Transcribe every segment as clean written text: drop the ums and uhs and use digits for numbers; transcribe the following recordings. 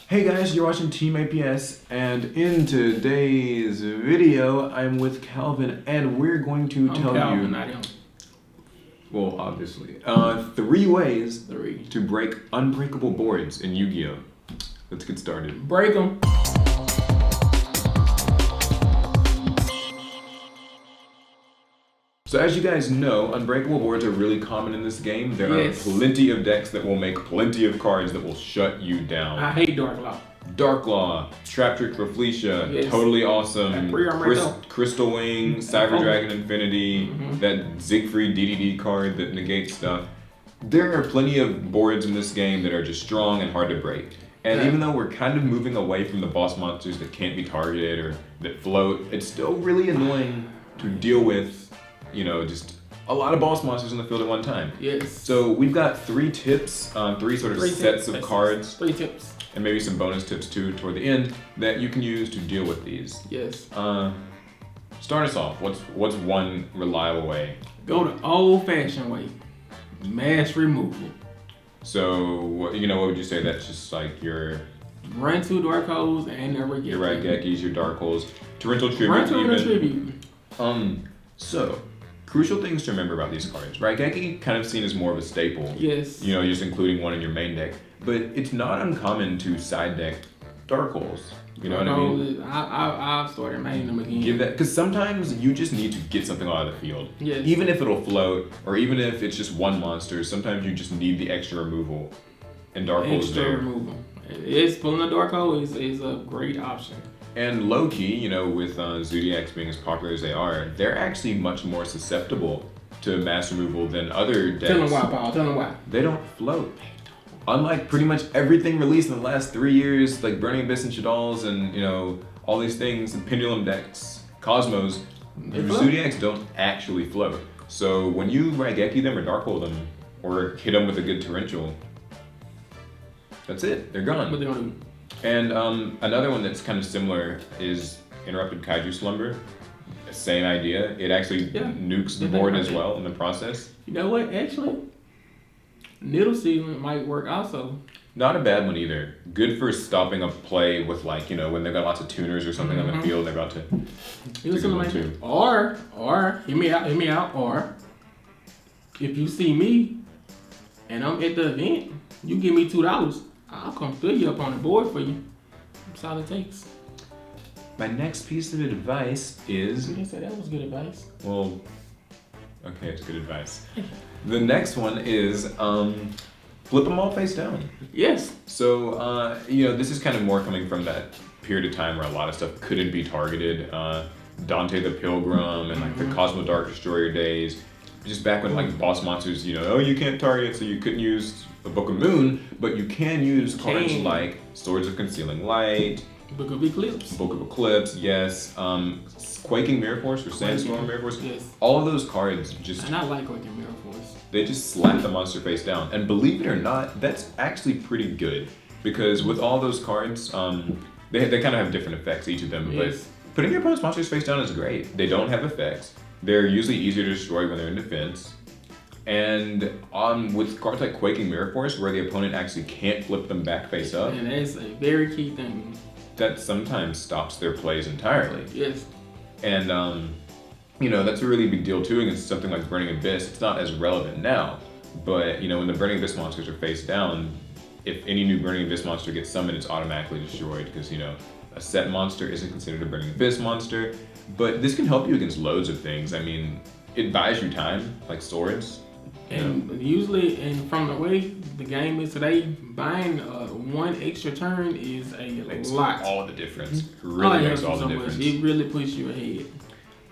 Hey guys, you're watching Team APS, and in today's video, I'm with Calvin, and we're going to tell Calvin, you, not him. well, obviously, 3 ways to break unbreakable boards in YuGiOh. Let's get started. Break them. So as you guys know, unbreakable boards are really common in this game. There are plenty of decks that will make plenty of cards that will shut you down. I hate Dark Law. Dark Law, Trap Trick for Felicia, Toadally Awesome, Crystal Wing, Cyber Dragon Infinity, that Siegfried DDD card that negates stuff. There are plenty of boards in this game that are just strong and hard to break. And even though we're kind of moving away from the boss monsters that can't be targeted or that float, it's still really annoying to deal with, you know, just a lot of boss monsters in the field at one time. Yes. So we've got 3 tips, three sets of cards. 3 tips. And maybe some bonus tips too toward the end that you can use to deal with these. Yes. Start us off. What's one reliable way? Go the old-fashioned way. Mass removal. So what would you say? That's just like your run 2 Dark Holes and never get your Raigekis, your Dark Holes, Torrential Tribute. So crucial things to remember about these cards. Raigeki kind of seen as more of a staple. Yes. You know, just including one in your main deck. But it's not uncommon to side deck Dark Holes. You know what I mean? I've started making them again. Give that, because sometimes you just need to get something out of the field. Yes. Even if it'll float, or even if it's just one monster, sometimes you just need the extra removal. And Dark Hole is there. Extra removal. It's pulling a Dark Hole is a great option. And low key, you know, with Zodiacs being as popular as they are, they're actually much more susceptible to mass removal than other decks. Tell them why, Paul. Tell them why. They don't float. Unlike pretty much everything released in the last 3 years, like Burning Abyss and Shaddolls and, you know, all these things, and Pendulum decks, Cosmos, Zodiacs don't actually float. So when you Raigeki them or Dark Hole them, or hit them with a good Torrential, that's it. They're gone. What they gonna do? And another one that's kind of similar is Interrupted Kaiju Slumber. Same idea. It actually nukes the board as well in the process. You know what? Actually, Needle Sealant might work also. Not a bad one either. Good for stopping a play with, like, you know, when they've got lots of tuners or something on the field, they're about to do something like that. Or, hear me out, or if you see me and I'm at the event, you give me $2, I'll come fill you up on the board for you. That's all it takes. My next piece of advice is... You didn't say that was good advice. Well, okay, it's good advice. The next one is flip them all face down. Yes. So, you know, this is kind of more coming from that period of time where a lot of stuff couldn't be targeted. Dante the Pilgrim and like the Cosmo Dark Destroyer days. Just back when like boss monsters, you know, oh, you can't target, so you couldn't use the Book of Moon, but you can use cards like Swords of Concealing Light, Book of Eclipse, yes. Quaking Mirror Force or Sandstorm Mirror Force. Yes. All of those cards just... And I like Quaking Mirror Force. They just slap the monster face down. And believe it or not, that's actually pretty good. Because with all those cards, they kind of have different effects, each of them. Yes. But putting your opponent's monsters face down is great. They don't have effects. They're usually easier to destroy when they're in defense. And with cards like Quaking Mirror Force, where the opponent actually can't flip them back face up. And that's a very key thing. That sometimes stops their plays entirely. Yes. And, you know, that's a really big deal too against something like Burning Abyss. It's not as relevant now, but, you know, when the Burning Abyss monsters are face down, if any new Burning Abyss monster gets summoned, it's automatically destroyed because, you know, a set monster isn't considered a Burning Abyss monster. But this can help you against loads of things. I mean, it buys you time, like swords. And usually, and from the way the game is today, buying one extra turn is a lot. All the difference. It really makes all the difference. It really puts you ahead.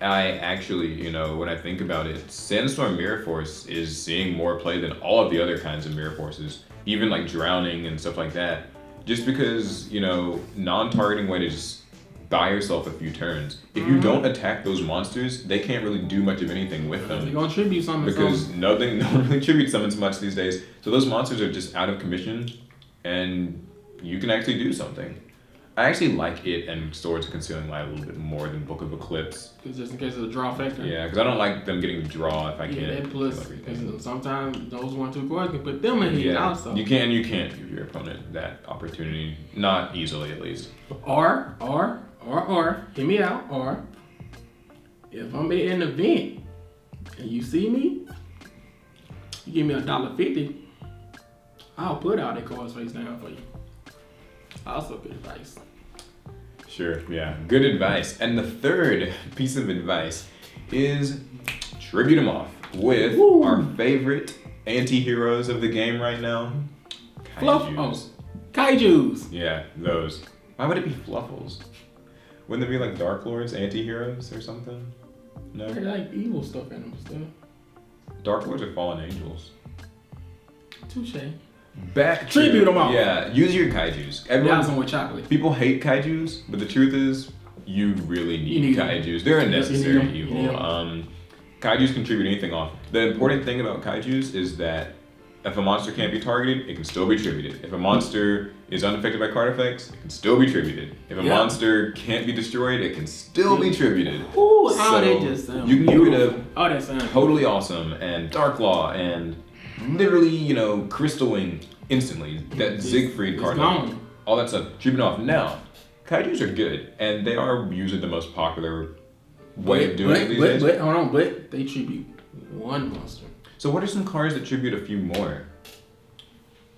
I actually, you know, when I think about it, Sandstorm Mirror Force is seeing more play than all of the other kinds of Mirror Forces, even like Drowning and stuff like that. Just because, you know, non-targeting way to just buy yourself a few turns. If you don't attack those monsters, they can't really do much of anything with them. They're gonna tribute summon. Because no one really tribute summons much these days. So those monsters are just out of commission, and you can actually do something. I actually like it and Swords of Concealing Light a little bit more than Book of Eclipse. Just in case of the draw factor. Yeah, because I don't like them getting to draw if I can't. Yeah, plus because sometimes those 1-2 cards can put them ahead also. You can't give your opponent that opportunity. Not easily, at least. Or, hear me out, or if I'm at an event and you see me, you give me $1.50, I'll put all the cards face down for you. Also good advice. Sure, yeah. Good advice. And the third piece of advice is tribute them off with our favorite anti-heroes of the game right now. Kaijus. Kaijus. Yeah, those. Why would it be Fluffles? Wouldn't it be like Dark Lords, anti-heroes or something? No? They're like evil stuff in them still. Dark Lords are fallen angels. Touche. Back tribute them all. Yeah, use your kaijus. Everyone with chocolate. People hate kaijus, but the truth is, you really need kaijus. They're a necessary evil. Kaijus can tribute anything off. The important thing about kaijus is that if a monster can't be targeted, it can still be tributed. If a monster is unaffected by card effects, it can still be tributed. If a monster can't be destroyed, it can still be tributed. Ooh, how they just sound. You can get rid of that sounds Toadally Awesome and Dark Law and literally, Crystal Wing instantly. That Siegfried card. All that stuff. Tribute off. Now, kaijus are good, and they are usually the most popular way of doing it these days. But they tribute one monster. So what are some cards that tribute a few more?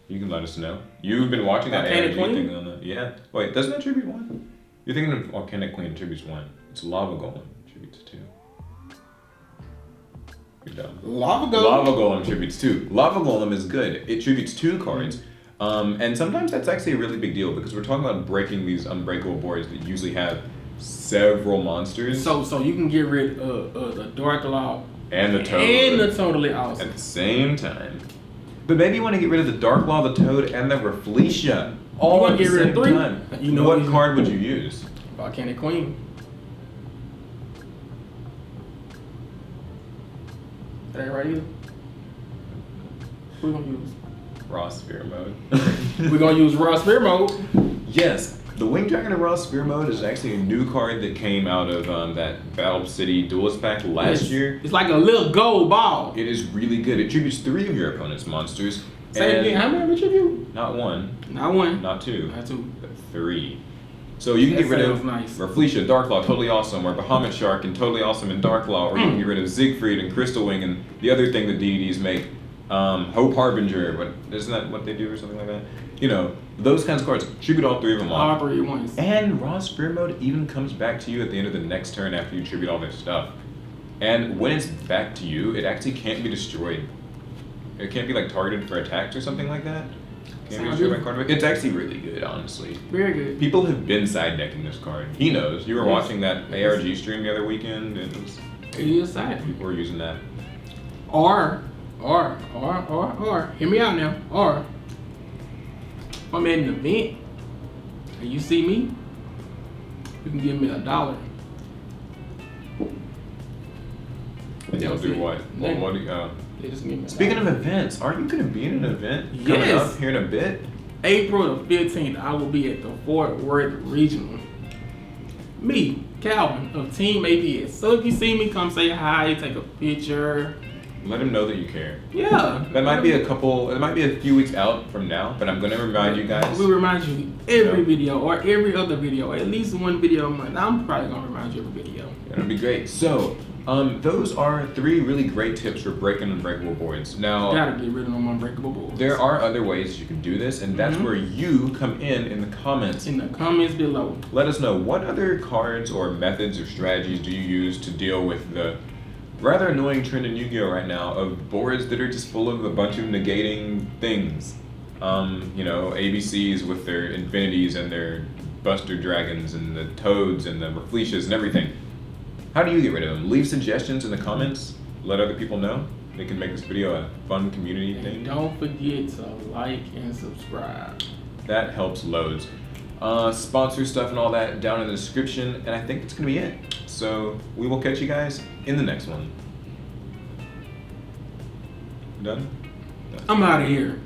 You can let us know. You've been watching that ARG thing on the... Yeah. Wait, doesn't it tribute one? You're thinking of Volcanic Queen tributes one. It's Lava Golem tributes two. You're dumb. Lava Golem tributes two. Lava Golem is good. It tributes two cards. And sometimes that's actually a really big deal because we're talking about breaking these unbreakable boards that usually have several monsters. So you can get rid of the Dark Law and the Toad. And the Toadally Awesome. At the same time. But maybe you want to get rid of the Dark Law, the Toad, and the Rafflesia. All at the same time. What card would you use? Volcanic Queen. That ain't right either. What we gonna use? Raw Sphere Mode. We're gonna use Raw Sphere Mode. Yes. The Wing Dragon of Raw Sphere Mode is actually a new card that came out of that Battle City Duelist pack last year. It's like a little gold ball. It is really good. It tributes 3 of your opponent's monsters. Say it again. How many tribute? Not 1. Not 1. Not 2. Not 2. But 3. So you can get rid of Rafflesia, Dark Law, Toadally Awesome, or Bahamut Shark and Toadally Awesome and Dark Law, or you can get rid of Siegfried and Crystal Wing and the other thing that DVDs make. Hope Harbinger, but isn't that what they do or something like that? Those kinds of cards. Tribute all 3 of them off. All 3 at once. And Raw Sphere Mode even comes back to you at the end of the next turn after you tribute all their stuff. And when it's back to you, it actually can't be destroyed. It can't be targeted for attacks or something like that. Can't be destroyed by card. It's actually really good, honestly. Very good. People have been side decking this card. He knows. You were watching that ARG stream the other weekend, and it is side. People were using that. Or, hear me out now. Or, if I'm at an event and you see me, you can give me $1. And you'll do what? What do you... Speaking of events, aren't you going to be in an event coming up here in a bit? April the 15th, I will be at the Fort Worth Regional. Me, Calvin, of Team ABS. So if you see me, come say hi, take a picture. Let him know that you care. Yeah. That might be a few weeks out from now, but I'm going to remind you guys. We'll remind you every video or every other video, at least one video a month. I'm probably going to remind you every video. That'll be great. So, those are 3 really great tips for breaking unbreakable boards. Now, you gotta get rid of them unbreakable boards. There are other ways you can do this, and that's where you come in the comments. In the comments below. Let us know what other cards or methods or strategies do you use to deal with the rather annoying trend in Yu-Gi-Oh right now of boards that are just full of a bunch of negating things. ABCs with their infinities and their Buster Dragons and the Toads and the Rafflesias and everything. How do you get rid of them? Leave suggestions in the comments. Let other people know. They can make this video a fun community thing. Don't forget to like and subscribe. That helps loads. Sponsor stuff and all that down in the description. And I think that's going to be it. So we will catch you guys in the next one. Done? I'm out of here.